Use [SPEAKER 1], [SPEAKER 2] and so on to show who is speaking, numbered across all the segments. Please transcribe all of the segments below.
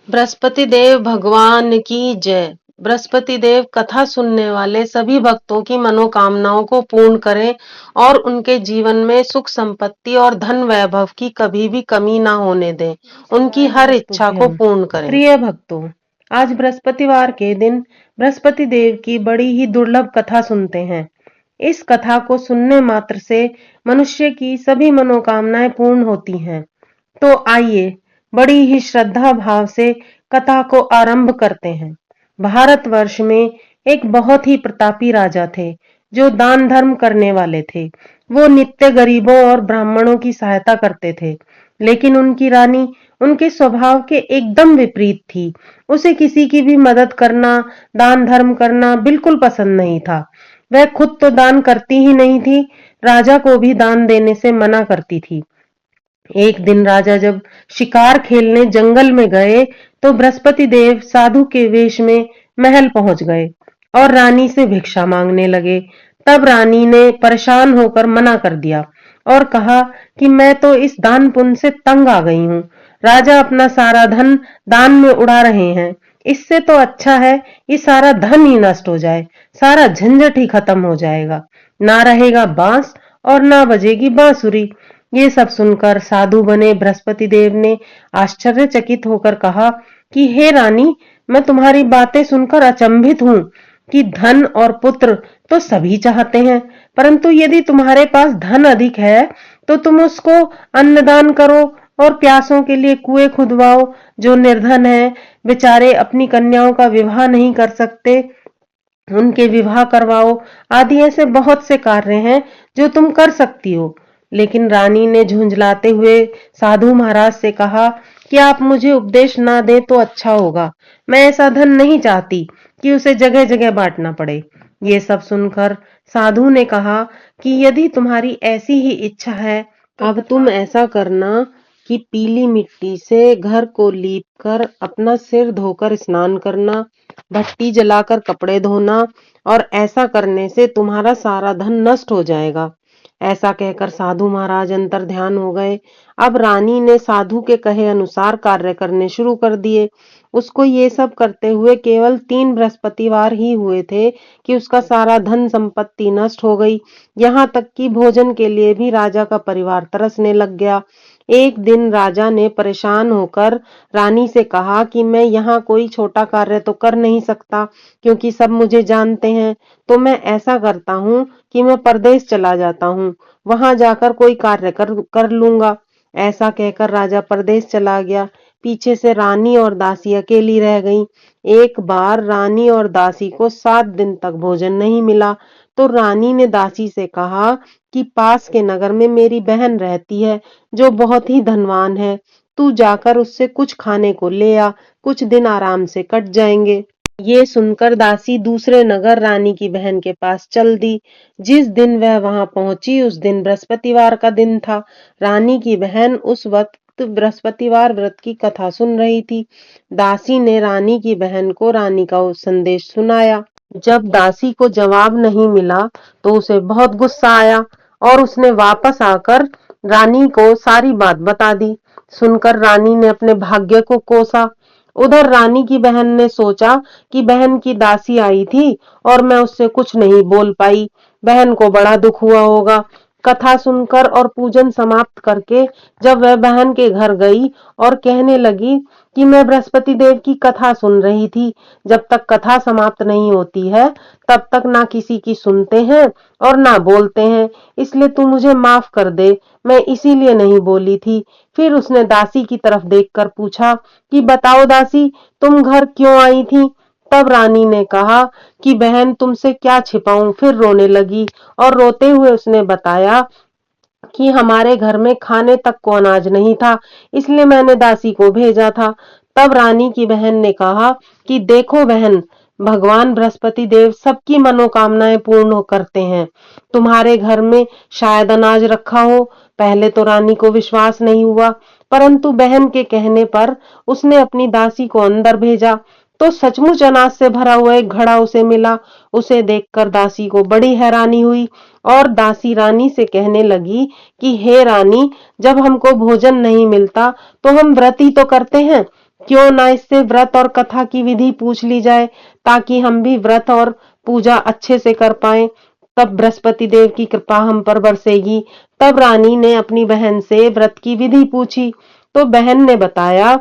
[SPEAKER 1] बृहस्पति देव भगवान की जय। बृहस्पति देव कथा सुनने वाले सभी भक्तों की मनोकामनाओं को पूर्ण करें और उनके जीवन में सुख संपत्ति और धन वैभव की कभी भी कमी ना होने दें। उनकी हर इच्छा को पूर्ण करें।
[SPEAKER 2] प्रिय भक्तों, आज बृहस्पतिवार के दिन बृहस्पति देव की बड़ी ही दुर्लभ कथा सुनते हैं। इस कथा को सुनने मात्र से मनुष्य की सभी मनोकामनाएं पूर्ण होती हैं। तो आइए बड़ी ही श्रद्धा भाव से कथा को आरंभ करते हैं। भारतवर्ष में एक बहुत ही प्रतापी राजा थे जो दान धर्म करने वाले थे। वो नित्य गरीबों और ब्राह्मणों की सहायता करते थे, लेकिन उनकी रानी उनके स्वभाव के एकदम विपरीत थी। उसे किसी की भी मदद करना, दान धर्म करना बिल्कुल पसंद नहीं था। वह खुद तो दान करती ही नहीं थी, राजा को भी दान देने से मना करती थी। एक दिन राजा जब शिकार खेलने जंगल में गए तो बृहस्पति देव साधु के वेश में महल पहुंच गए और रानी से भिक्षा मांगने लगे। तब रानी ने परेशान होकर मना कर दिया और कहा कि मैं तो इस दान पुण्य से तंग आ गई हूँ। राजा अपना सारा धन दान में उड़ा रहे हैं। इससे तो अच्छा है ये सारा धन ही नष्ट हो जाए, सारा झंझट ही खत्म हो जाएगा। ना रहेगा बांस और ना बजेगी बांसुरी। ये सब सुनकर साधु बने बृहस्पति देव ने आश्चर्यचकित होकर कहा कि हे रानी, मैं तुम्हारी बातें सुनकर अचंभित हूँ कि धन और पुत्र तो सभी चाहते हैं, परंतु यदि तुम्हारे पास धन अधिक है तो तुम उसको अन्नदान करो और प्यासों के लिए कुएं खुदवाओ। जो निर्धन है, बेचारे अपनी कन्याओं का विवाह नहीं कर सकते, उनके विवाह करवाओ। आदि ऐसे बहुत से कार्य हैं जो तुम कर सकती हो। लेकिन रानी ने झुंझलाते हुए साधु महाराज से कहा कि आप मुझे उपदेश ना दें तो अच्छा होगा। मैं ऐसा धन नहीं चाहती कि उसे जगह जगह बांटना पड़े। ये सब सुनकर साधु ने कहा कि यदि तुम्हारी ऐसी ही इच्छा है,
[SPEAKER 1] अब तुम ऐसा करना कि पीली मिट्टी से घर को लीप कर अपना सिर धोकर स्नान करना, भट्टी जलाकर कपड़े धोना, और ऐसा करने से तुम्हारा सारा धन नष्ट हो जाएगा। ऐसा कहकर साधु महाराज अंतर ध्यान हो गए। अब रानी ने साधु के कहे अनुसार कार्य करने शुरू कर दिए। उसको ये सब करते हुए केवल 3 बृहस्पतिवार ही हुए थे कि उसका सारा धन संपत्ति नष्ट हो गई। यहाँ तक कि भोजन के लिए भी राजा का परिवार तरसने लग गया। एक दिन राजा ने परेशान होकर रानी से कहा कि मैं यहाँ कोई छोटा कार्य तो कर नहीं सकता, क्योंकि सब मुझे जानते हैं। तो मैं ऐसा करता हूँ कि मैं परदेश चला जाता हूँ, वहां जाकर कोई कार्य कर लूंगा। ऐसा कहकर राजा परदेश चला गया। पीछे से रानी और दासी अकेली रह गईं। एक बार रानी और दासी को 7 दिन तक भोजन नहीं मिला, तो रानी ने दासी से कहा कि पास के नगर में मेरी बहन रहती है जो बहुत ही धनवान है। तू जाकर उससे कुछ खाने को ले आ, कुछ दिन आराम से कट जाएंगे। ये सुनकर दासी दूसरे नगर रानी की बहन के पास चल दी। जिस दिन वह वहां पहुंची उस दिन बृहस्पतिवार का दिन था। रानी की बहन उस वक्त बृहस्पतिवार व्रत की कथा सुन रही थी। दासी ने रानी की बहन को रानी का संदेश सुनाया। जब दासी को जवाब नहीं मिला तो उसे बहुत गुस्सा आया और उसने वापस आकर रानी को सारी बात बता दी। सुनकर रानी ने अपने भाग्य को कोसा। उधर रानी की बहन ने सोचा कि बहन की दासी आई थी और मैं उससे कुछ नहीं बोल पाई, बहन को बड़ा दुख हुआ होगा। कथा सुनकर और पूजन समाप्त करके जब वह बहन के घर गई और कहने लगी कि मैं बृहस्पति देव की कथा सुन रही थी, जब तक कथा समाप्त नहीं होती है तब तक ना किसी की सुनते हैं और ना बोलते हैं, इसलिए तू मुझे माफ कर दे, मैं इसीलिए नहीं बोली थी। फिर उसने दासी की तरफ देखकर पूछा कि बताओ दासी, तुम घर क्यों आई थी? तब रानी ने कहा कि बहन तुमसे क्या छिपाऊं। फिर रोने लगी और रोते हुए उसने बताया कि हमारे घर में खाने तक को अनाज नहीं था, इसलिए मैंने दासी को भेजा था। तब रानी की बहन ने कहा कि देखो बहन, भगवान बृहस्पति देव सबकी मनोकामनाएं पूर्ण करते हैं। तुम्हारे घर में शायद अनाज रखा हो। पहले तो रानी को विश्वास नहीं हुआ, परंतु बहन के कहने पर उसने अपनी दासी को अंदर भेजा तो सचमुच अनाज से भरा हुआ एक घड़ा उसे मिला। उसे देखकर दासी को बड़ी हैरानी हुई और दासी रानी से कहने लगी कि हे रानी, जब हमको भोजन नहीं मिलता तो हम व्रत ही तो करते हैं, क्यों ना इससे व्रत और कथा की विधि पूछ ली जाए, ताकि हम भी व्रत और पूजा अच्छे से कर पाएं। तब बृहस्पति देव की कृपा हम पर बरसेगी। तब रानी ने अपनी बहन से व्रत की विधि पूछी, तो बहन ने बताया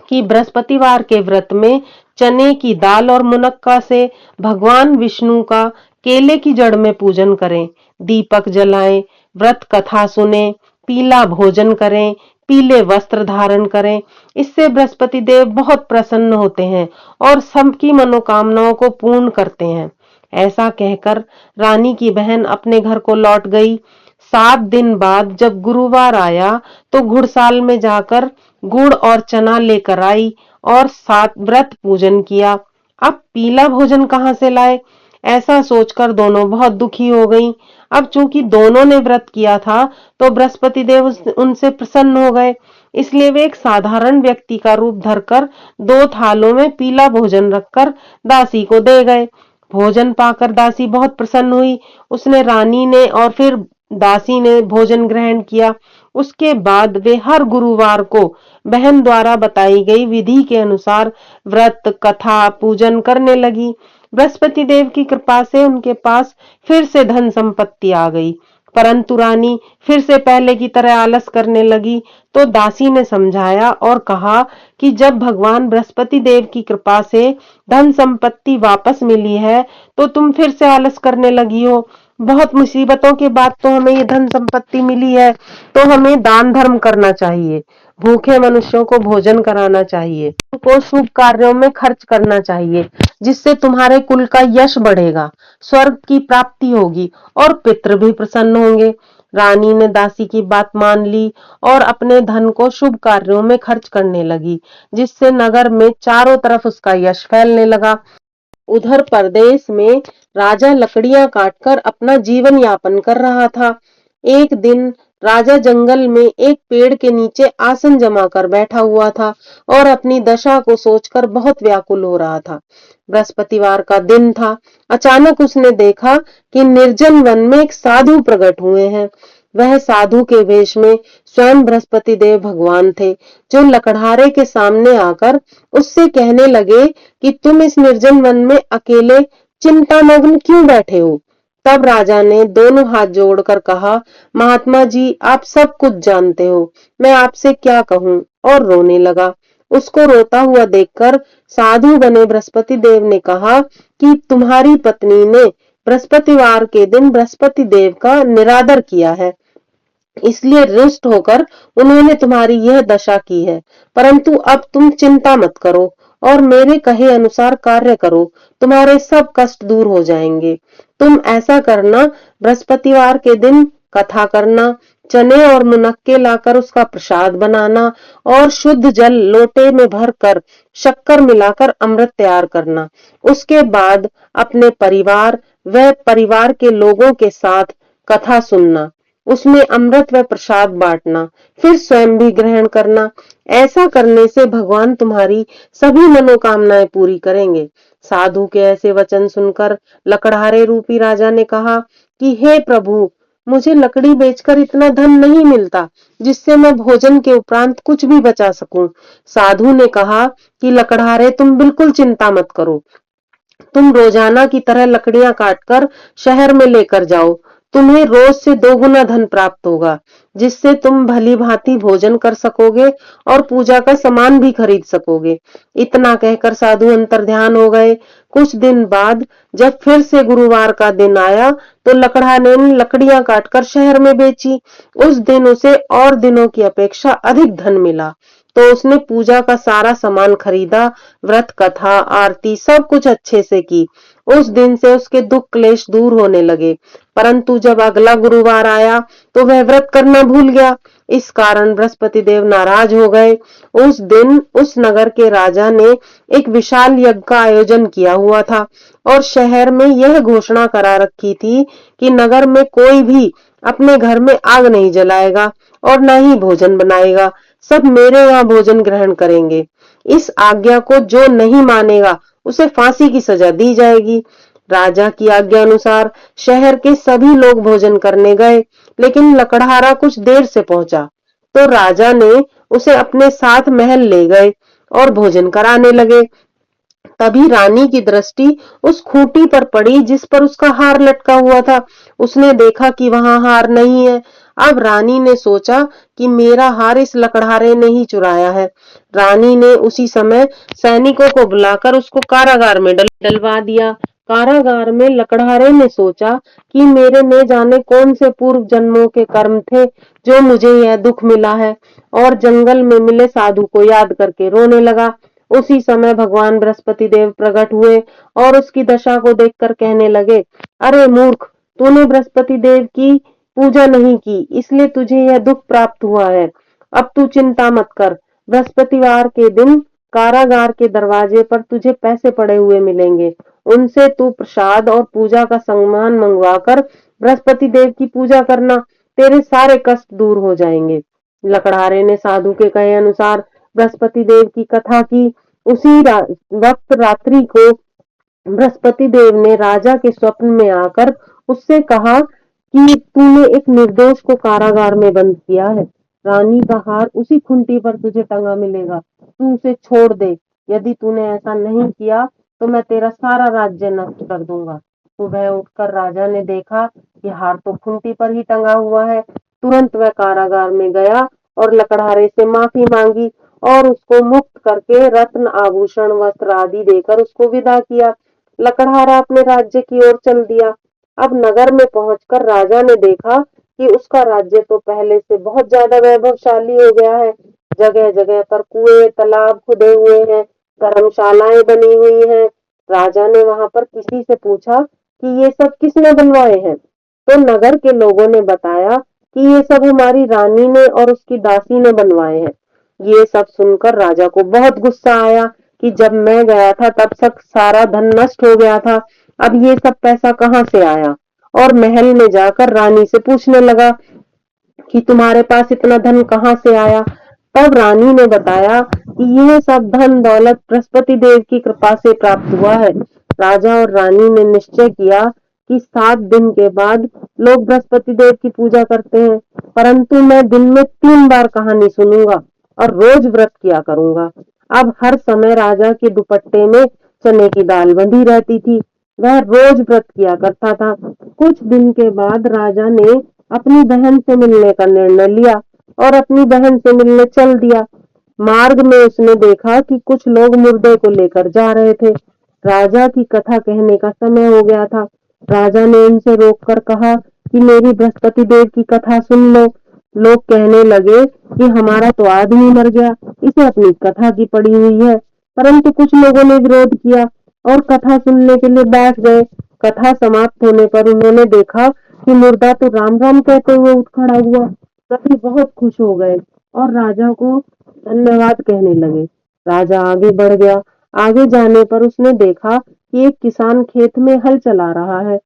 [SPEAKER 1] कि बृहस्पतिवार के व्रत में चने की दाल और मुनक्का से भगवान विष्णु का केले की जड़ में पूजन करें, दीपक जलाएं, व्रत कथा सुने, पीला भोजन करें, पीले वस्त्र धारण करें। इससे बृहस्पति देव बहुत प्रसन्न होते हैं और सबकी मनोकामनाओं को पूर्ण करते हैं। ऐसा कहकर रानी की बहन अपने घर को लौट गई। 7 दिन बाद जब गुरुवार आया तो घुड़साल में जाकर गुड़ और चना लेकर आई और सात व्रत पूजन किया। अब पीला भोजन कहाँ से लाए? ऐसा सोचकर दोनों बहुत दुखी हो गईं। अब चूंकि दोनों ने व्रत किया था तो बृहस्पति देव उनसे प्रसन्न हो गए, इसलिए वे एक साधारण व्यक्ति का रूप धरकर 2 थालों में पीला भोजन रखकर दासी को दे गए। भोजन पाकर दासी बहुत प्रसन्न हुई। उसने रानी ने और फिर दासी ने भोजन ग्रहण किया। उसके बाद वे हर गुरुवार को बहन द्वारा बताई गई विधि के अनुसार व्रत कथा पूजन करने लगी। बृहस्पति देव की कृपा से उनके पास फिर से धन संपत्ति आ गई। परंतु रानी फिर से पहले की तरह आलस करने लगी। तो दासी ने समझाया और कहा कि जब भगवान बृहस्पति देव की कृपा से धन संपत्ति वापस मिली है तो तुम फिर से आलस करने लगी हो। बहुत मुसीबतों के बाद तो हमें ये धन संपत्ति मिली है, तो हमें दान धर्म करना चाहिए, भूखे मनुष्यों को भोजन कराना चाहिए, को शुभ कार्यों में खर्च करना चाहिए, जिससे तुम्हारे कुल का यश बढ़ेगा, स्वर्ग की प्राप्ति होगी और पितृ भी प्रसन्न होंगे। रानी ने दासी की बात मान ली और अपने धन को शुभ कार्यों में खर्च करने लगी, जिससे नगर में चारों तरफ उसका यश फैलने लगा। उधर परदेश में राजा लकड़ियां काटकर अपना जीवन यापन कर रहा था। एक दिन राजा जंगल में एक पेड़ के नीचे आसन जमाकर बैठा हुआ था और अपनी दशा को सोचकर बहुत व्याकुल हो रहा था। बृहस्पतिवार का दिन था। अचानक उसने देखा कि निर्जन वन में एक साधु प्रकट हुए हैं। वह साधु के वेश में स्वयं बृहस्पति देव भगवान थे, जो लकड़हारे के सामने आकर उससे कहने लगे कि तुम इस निर्जन वन में अकेले चिंतामग्न क्यों बैठे हो? तब राजा ने दोनों हाथ जोड़कर कहा, महात्मा जी, आप सब कुछ जानते हो, मैं आपसे क्या कहूँ, और रोने लगा। उसको रोता हुआ देखकर साधु बने बृहस्पति देव ने कहा कि तुम्हारी पत्नी ने बृहस्पतिवार के दिन बृहस्पति देव का निरादर किया है, इसलिए रुष्ट होकर उन्होंने तुम्हारी यह दशा की है। परंतु अब तुम चिंता मत करो और मेरे कहे अनुसार कार्य करो, तुम्हारे सब कष्ट दूर हो जाएंगे। तुम ऐसा करना, बृहस्पतिवार के दिन कथा करना, चने और मुनक्के लाकर उसका प्रसाद बनाना और शुद्ध जल लोटे में भरकर शक्कर मिलाकर अमृत तैयार करना। उसके बाद अपने परिवार व परिवार के लोगों के साथ कथा सुनना, उसमें अमृत व प्रसाद बांटना, फिर स्वयं भी ग्रहण करना। ऐसा करने से भगवान तुम्हारी सभी मनोकामनाएं पूरी करेंगे। साधु के ऐसे वचन सुनकर लकड़हारे रूपी राजा ने कहा कि हे प्रभु, मुझे लकड़ी बेचकर इतना धन नहीं मिलता जिससे मैं भोजन के उपरांत कुछ भी बचा सकूं। साधु ने कहा कि लकड़हारे, तुम बिल्कुल चिंता मत करो, तुम रोजाना की तरह लकड़ियां काटकर शहर में लेकर जाओ, तुम्हें रोज से 2 गुना धन प्राप्त होगा, जिससे तुम भली भांति भोजन कर सकोगे और पूजा का सामान भी खरीद सकोगे। इतना कहकर साधु अंतर्ध्यान हो गए। कुछ दिन बाद जब फिर से गुरुवार का दिन आया तो लकड़हारे ने लकड़ियां काटकर शहर में बेची। उस दिन उसे और दिनों की अपेक्षा अधिक धन मिला, तो उसने पूजा का सारा सामान खरीदा, व्रत कथा आरती सब कुछ अच्छे से की। उस दिन से उसके दुख क्लेश दूर होने लगे। परंतु जब अगला गुरुवार आया तो वह व्रत करना भूल गया। इस कारण बृहस्पति देव नाराज हो गए। उस दिन उस नगर के राजा ने एक विशाल यज्ञ का आयोजन किया हुआ था और शहर में यह घोषणा करा रखी थी कि नगर में कोई भी अपने घर में आग नहीं जलाएगा और न ही भोजन बनाएगा, सब मेरे यहाँ भोजन ग्रहण करेंगे। इस आज्ञा को जो नहीं मानेगा उसे फांसी की सजा दी जाएगी। राजा की आज्ञा अनुसार शहर के सभी लोग भोजन करने गए, लेकिन लकड़हारा कुछ देर से पहुंचा, तो राजा ने उसे अपने साथ महल ले गए और भोजन कराने लगे। तभी रानी की दृष्टि उस खूंटी पर पड़ी जिस पर उसका हार लटका हुआ था। उसने देखा कि वहां हार नहीं है। अब रानी ने सोचा कि मेरा हार इस लकड़हारे ने ही चुराया है। रानी ने उसी समय सैनिकों को बुलाकर उसको कारागार में डलवा दिया। कारागार में लकड़हारे ने सोचा कि मेरे न जाने कौन से पूर्व जन्मों के कर्म थे जो मुझे यह दुख मिला है, और जंगल में मिले साधु को याद करके रोने लगा। उसी समय भगवान बृहस्पति देव प्रकट हुए और उसकी दशा को देखकर कहने लगे, अरे मूर्ख, तूने बृहस्पति देव की पूजा नहीं की, इसलिए तुझे यह दुख प्राप्त हुआ है। अब तू चिंता मत कर, बृहस्पतिवार के दिन कारागार के दरवाजे पर तुझे पैसे पड़े हुए मिलेंगे। उनसे तू प्रसाद और पूजा का सामान मंगवाकर बृहस्पति देव की पूजा करना, तेरे सारे कष्ट दूर हो जाएंगे। लकड़हारे ने साधु के कहे अनुसार बृहस्पति देव की कथा की। उसी वक्त रात्रि को बृहस्पति देव ने राजा के स्वप्न में आकर उससे कहा कि तूने एक निर्दोष को कारागार में बंद किया है। रानी का हार उसी खूंटी पर तुझे टंगा मिलेगा, तू उसे छोड़ दे। यदि तूने ऐसा नहीं किया तो मैं तेरा सारा राज्य नष्ट कर दूंगा। सुबह उठकर राजा ने देखा कि हार तो खूंटी पर ही टंगा हुआ है। तुरंत वह कारागार में गया और लकड़हारे से माफी मांगी और उसको मुक्त करके रत्न आभूषण वस्त्र आदि देकर उसको विदा किया। लकड़हारा अपने राज्य की ओर चल दिया। अब नगर में पहुंचकर राजा ने देखा कि उसका राज्य तो पहले से बहुत ज्यादा वैभवशाली हो गया है। जगह जगह पर कुएं तालाब खुदे हुए हैं, धर्मशालाएं बनी हुई हैं। राजा ने वहां पर किसी से पूछा कि ये सब किसने बनवाए हैं, तो नगर के लोगों ने बताया कि ये सब हमारी रानी ने और उसकी दासी ने बनवाए हैं। ये सब सुनकर राजा को बहुत गुस्सा आया कि जब मैं गया था तब तक सारा धन नष्ट हो गया था, अब ये सब पैसा कहाँ से आया। और महल में जाकर रानी से पूछने लगा कि तुम्हारे पास इतना धन कहाँ से आया। तब रानी ने बताया कि यह सब धन दौलत बृहस्पति देव की कृपा से प्राप्त हुआ है। राजा और रानी ने निश्चय किया कि 7 दिन के बाद लोग बृहस्पति देव की पूजा करते हैं, परंतु मैं दिन में 3 बार कहानी सुनूंगा और रोज व्रत किया करूंगा। अब हर समय राजा के दुपट्टे में चने की दाल बंधी रहती थी। वह रोज व्रत किया करता था। कुछ दिन के बाद राजा ने अपनी बहन से मिलने का निर्णय लिया और अपनी बहन से मिलने चल दिया। मार्ग में उसने देखा कि कुछ लोग मुर्दे को लेकर जा रहे थे। राजा की कथा कहने का समय हो गया था। राजा ने उनसे रोककर कहा कि मेरी बृहस्पति देव की कथा सुन लो। लोग कहने लगे कि हमारा तो आदमी मर गया, इसे अपनी कथा की पड़ी हुई है। परंतु कुछ लोगों ने विरोध किया और कथा सुनने के लिए बैठ गए। कथा समाप्त होने पर उन्होंने देखा कि मुर्दा तो राम राम कहते हुए उठ खड़ा हुआ। सभी बहुत खुश हो गए और राजा को धन्यवाद कहने लगे। राजा आगे बढ़ गया। आगे जाने पर उसने देखा कि एक किसान खेत में हल चला रहा है।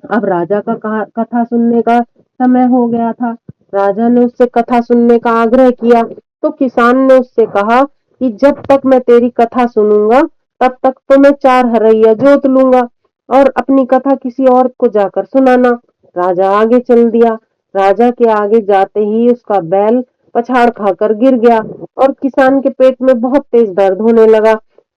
[SPEAKER 1] अब राजा का कथा सुनने का समय हो गया था। राजा ने उससे कथा सुनने का आग्रह किया तो किसान ने उससे कहा कि जब तक मैं तेरी कथा सुनूंगा तब तक तो मैं 4 हरैया जोत लूंगा और अपनी कथा किसी और को जाकर सुनाना। राजा आगे चल दिया। राजा के आगे जाते ही उसका बैल पछाड़ खाकर गिर गया और किसान के पेट में बहुत तेज दर्द होने लगा।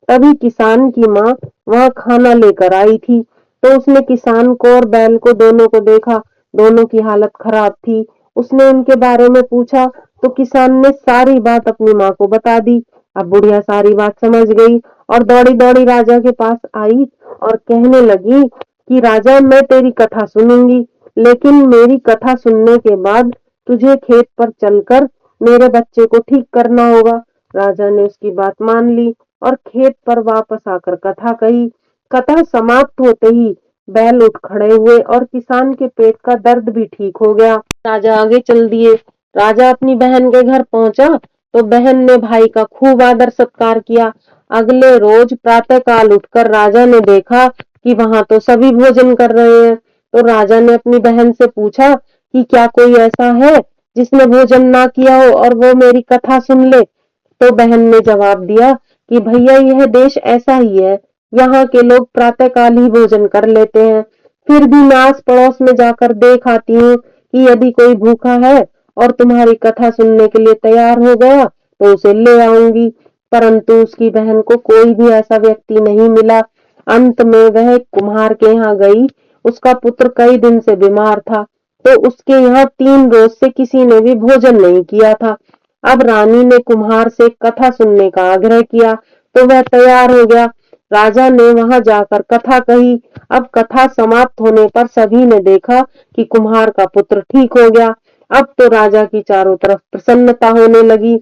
[SPEAKER 1] तभी किसान की माँ वहां खाना लेकर आई थी, तो उसने किसान को और बैल को दोनों को देखा। दोनों की हालत खराब थी। उसने उनके बारे में पूछा तो किसान ने सारी बात अपनी माँ को बता दी। अब बुढ़िया सारी बात समझ गई और दौड़ी दौड़ी राजा के पास आई और कहने लगी कि राजा, मैं तेरी कथा सुनूंगी, लेकिन मेरी कथा सुनने के बाद तुझे खेत पर चलकर मेरे बच्चे को ठीक करना होगा। राजा ने उसकी बात मान ली और खेत पर वापस आकर कथा कही। कथा समाप्त होते ही बैल उठ खड़े हुए और किसान के पेट का दर्द भी ठीक हो गया। राजा आगे चल दिए। राजा अपनी बहन के घर पहुंचा तो बहन ने भाई का खूब आदर सत्कार किया। अगले रोज प्रातः काल उठकर राजा ने देखा कि वहां तो सभी भोजन कर रहे हैं। तो राजा ने अपनी बहन से पूछा कि क्या कोई ऐसा है जिसने भोजन ना किया हो और वो मेरी कथा सुन ले। तो बहन ने जवाब दिया कि भैया, यह देश ऐसा ही है, यहाँ के लोग प्रातः काल ही भोजन कर लेते हैं। फिर भी मैं आस पड़ोस में जाकर देख आती हूँ कि यदि कोई भूखा है और तुम्हारी कथा सुनने के लिए तैयार हो गया तो उसे ले आऊंगी। परंतु उसकी बहन को कोई भी ऐसा व्यक्ति नहीं मिला। अंत में वह कुम्हार के यहाँ गई। उसका पुत्र कई दिन से बीमार था, तो उसके यहाँ 3 रोज से किसी ने भी भोजन नहीं किया था। अब रानी ने कुम्हार से कथा सुनने का आग्रह किया, तो वह तैयार हो गया। राजा ने वहां जाकर कथा कही। अब कथा समाप्त होने पर सभी ने देखा कि कुम्हार का पुत्र ठीक हो गया। अब तो राजा की चारों तरफ प्रसन्नता होने लगी।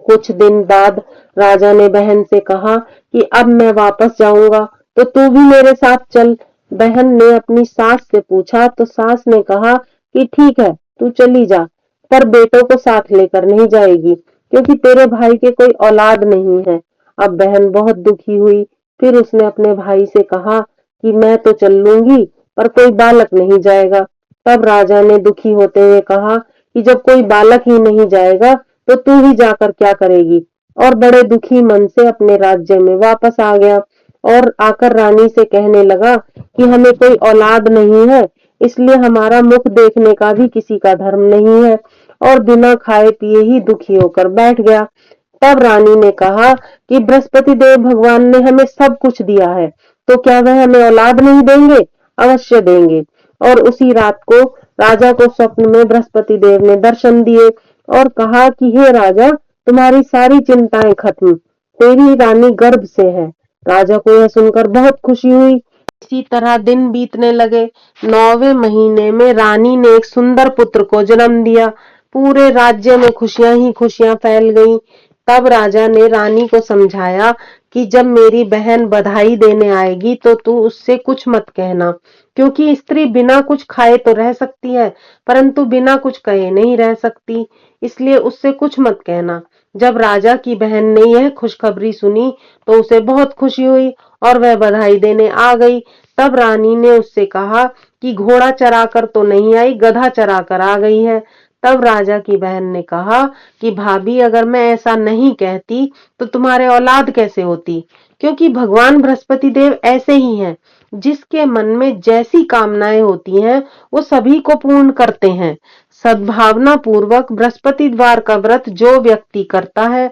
[SPEAKER 1] कुछ दिन बाद राजा ने बहन से कहा कि अब मैं वापस जाऊंगा, तो तू भी मेरे साथ चल। बहन ने अपनी सास से पूछा, तो सास ने कहा कि ठीक है, तू चली जा, पर बेटों को साथ लेकर नहीं जाएगी, क्योंकि तेरे भाई के कोई औलाद नहीं है। अब बहन बहुत दुखी हुई। फिर उसने अपने भाई से कहा कि मैं तो चल लूंगी, पर कोई बालक नहीं जाएगा। तब राजा ने दुखी होते हुए कहा कि जब कोई बालक ही नहीं जाएगा, तो तू ही जाकर क्या करेगी। और बड़े दुखी मन से अपने राज्य में वापस आ गया और आकर रानी से कहने लगा कि हमें कोई औलाद नहीं है, इसलिए हमारा मुख देखने का भी किसी का धर्म नहीं है, और बिना खाए पिए ही दुखी होकर बैठ गया। तब रानी ने कहा कि बृहस्पति देव भगवान ने हमें सब कुछ दिया है, तो क्या वह हमें औलाद नहीं देंगे? अवश्य देंगे। और उसी रात को राजा को स्वप्न में बृहस्पति देव ने दर्शन दिए और कहा कि हे राजा, तुम्हारी सारी चिंताएं खत्म, तेरी रानी गर्भ से है। राजा को यह सुनकर बहुत खुशी हुई। इसी तरह दिन बीतने लगे। 9वें महीने में रानी ने एक सुंदर पुत्र को जन्म दिया। पूरे राज्य में खुशियां ही खुशियां फैल गईं। तब राजा ने रानी को समझाया कि जब मेरी बहन बधाई देने आएगी, तो तू उससे कुछ मत कहना, क्योंकि स्त्री बिना कुछ खाए तो रह सकती है, परंतु बिना कुछ कहे नहीं रह सकती, इसलिए उससे कुछ मत कहना। जब राजा की बहन ने यह खुशखबरी सुनी, तो उसे बहुत खुशी हुई और वह बधाई देने आ गई। तब रानी ने उससे कहा कि घोड़ा चराकर तो नहीं आई, गधा चराकर आ गई है। तब राजा की बहन ने कहा कि भाभी, अगर मैं ऐसा नहीं कहती, तो तुम्हारे औलाद कैसे होती? क्योंकि भगवान बृहस्पति देव ऐसे ही हैं, जिसके मन में जैसी कामनाएं होती हैं, वो सभी को पूर्ण करते हैं। सद्भावना पूर्वक बृहस्पति द्वार का व्रत जो व्यक्ति करता है,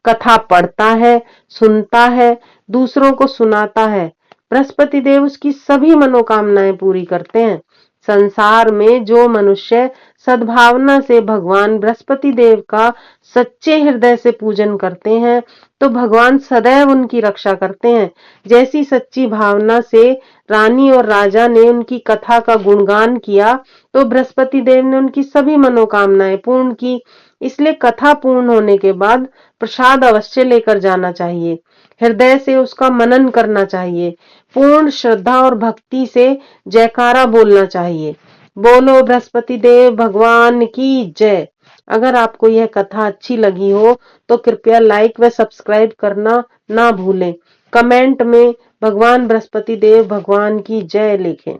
[SPEAKER 1] कथा पढ़ता है, सुनता है, दूसरों को सुनाता है, बृहस्पति देव उसकी सभी मनोकामनाएं पूरी करते हैं। संसार में जो मनुष्य सद्भावना से भगवान बृहस्पति देव का सच्चे हृदय से पूजन करते हैं, तो भगवान सदैव उनकी रक्षा करते हैं। जैसी सच्ची भावना से रानी और राजा ने उनकी कथा का गुणगान किया, तो बृहस्पति देव ने उनकी सभी मनोकामनाएं पूर्ण की। इसलिए कथा पूर्ण होने के बाद प्रसाद अवश्य लेकर जाना चाहिए। हृदय से उसका मनन करना चाहिए। पूर्ण श्रद्धा और भक्ति से जयकारा बोलना चाहिए। बोलो बृहस्पति देव भगवान की जय। अगर आपको यह कथा अच्छी लगी हो, तो कृपया लाइक व सब्सक्राइब करना ना भूलें। कमेंट में भगवान बृहस्पति देव भगवान की जय लिखें।